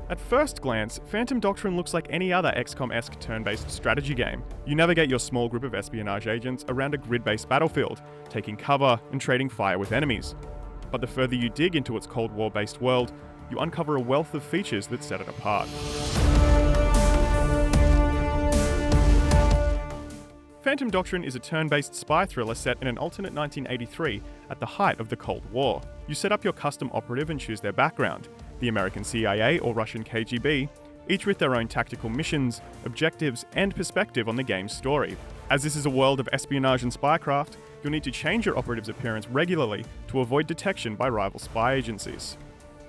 At first glance, Phantom Doctrine looks like any other XCOM-esque turn-based strategy game. You navigate your small group of espionage agents around a grid-based battlefield, taking cover and trading fire with enemies. But the further you dig into its Cold War-based world, you uncover a wealth of features that set it apart. Phantom Doctrine is a turn-based spy thriller set in an alternate 1983 at the height of the Cold War. You set up your custom operative and choose their background, the American CIA or Russian KGB, each with their own tactical missions, objectives, and perspective on the game's story. As this is a world of espionage and spycraft, you'll need to change your operative's appearance regularly to avoid detection by rival spy agencies.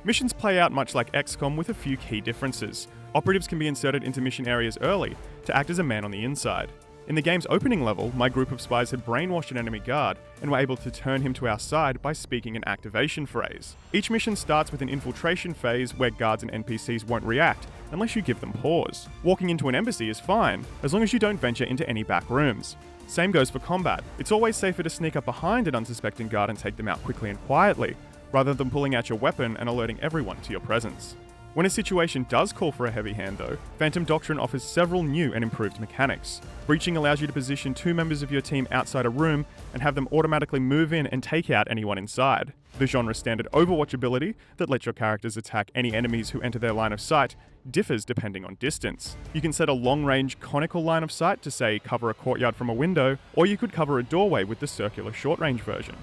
Missions play out much like XCOM with a few key differences. Operatives can be inserted into mission areas early to act as a man on the inside. In the game's opening level, my group of spies had brainwashed an enemy guard and were able to turn him to our side by speaking an activation phrase. Each mission starts with an infiltration phase where guards and NPCs won't react unless you give them pause. Walking into an embassy is fine, as long as you don't venture into any back rooms. Same goes for combat. It's always safer to sneak up behind an unsuspecting guard and take them out quickly and quietly, rather than pulling out your weapon and alerting everyone to your presence. When a situation does call for a heavy hand though, Phantom Doctrine offers several new and improved mechanics. Breaching allows you to position 2 members of your team outside a room and have them automatically move in and take out anyone inside. The genre standard Overwatch ability that lets your characters attack any enemies who enter their line of sight differs depending on distance. You can set a long-range conical line of sight to say cover a courtyard from a window, or you could cover a doorway with the circular short-range version.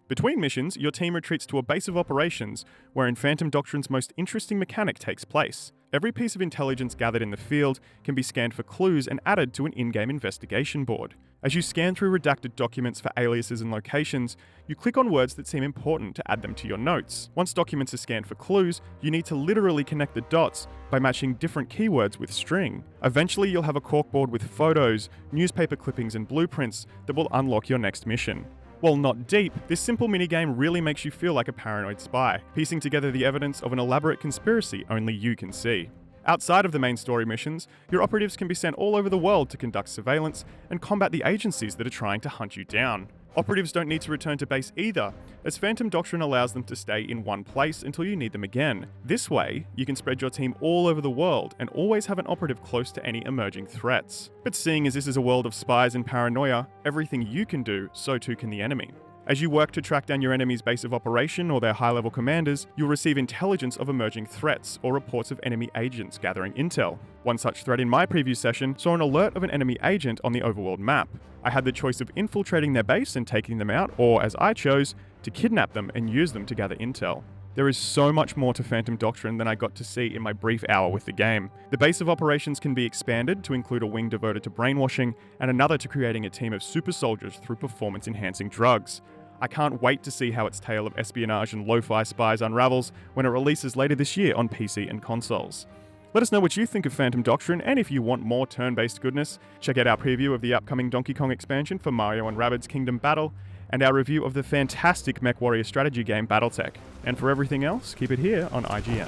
Between missions, your team retreats to a base of operations wherein Phantom Doctrine's most interesting mechanic takes place. Every piece of intelligence gathered in the field can be scanned for clues and added to an in-game investigation board. As you scan through redacted documents for aliases and locations, you click on words that seem important to add them to your notes. Once documents are scanned for clues, you need to literally connect the dots by matching different keywords with string. Eventually, you'll have a corkboard with photos, newspaper clippings, and blueprints that will unlock your next mission. While not deep, this simple minigame really makes you feel like a paranoid spy, piecing together the evidence of an elaborate conspiracy only you can see. Outside of the main story missions, your operatives can be sent all over the world to conduct surveillance and combat the agencies that are trying to hunt you down. Operatives don't need to return to base either, as Phantom Doctrine allows them to stay in one place until you need them again. This way, you can spread your team all over the world and always have an operative close to any emerging threats. But seeing as this is a world of spies and paranoia, everything you can do, so too can the enemy. As you work to track down your enemy's base of operation or their high-level commanders, you'll receive intelligence of emerging threats or reports of enemy agents gathering intel. One such threat in my preview session saw an alert of an enemy agent on the overworld map. I had the choice of infiltrating their base and taking them out, or as I chose, to kidnap them and use them to gather intel. There is so much more to Phantom Doctrine than I got to see in my brief hour with the game. The base of operations can be expanded to include a wing devoted to brainwashing and another to creating a team of super soldiers through performance-enhancing drugs. I can't wait to see how its tale of espionage and lo-fi spies unravels when it releases later this year on PC and consoles. Let us know what you think of Phantom Doctrine, and if you want more turn-based goodness, check out our preview of the upcoming Donkey Kong expansion for Mario & Rabbids Kingdom Battle, and our review of the fantastic MechWarrior strategy game Battletech. And for everything else, keep it here on IGN.